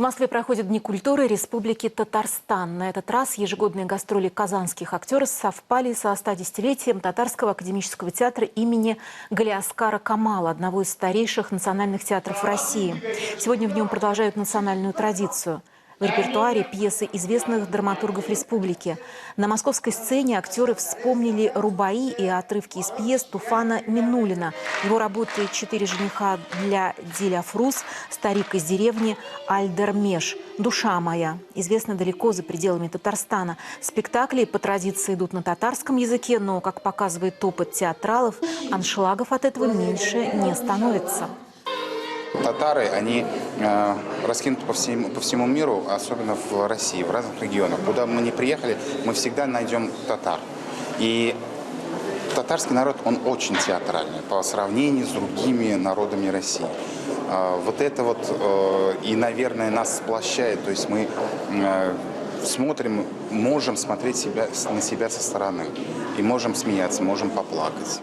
Москве проходят Дни культуры Республики Татарстан. На этот раз ежегодные гастроли казанских актеров совпали со 110-летием Татарского академического театра имени Галиаскара Камала, одного из старейших национальных театров России. Сегодня в нем продолжают национальную традицию. В репертуаре пьесы известных драматургов республики. На московской сцене актеры вспомнили рубаи и отрывки из пьес Туфана Минуллина. Его работы «Четыре жениха для Диля Фрус», «Старик из деревни», «Альдермеш», «Душа моя», известна далеко за пределами Татарстана. Спектакли по традиции идут на татарском языке, но, как показывает опыт театралов, аншлагов от этого меньше не становится. Татары, они раскинуты по всему миру, особенно в России, в разных регионах. Куда бы мы ни приехали, мы всегда найдем татар. И татарский народ, он очень театральный по сравнению с другими народами России. Вот это вот и, наверное, нас сплощает. То есть мы смотрим, можем смотреть на себя со стороны. И можем смеяться, можем поплакать.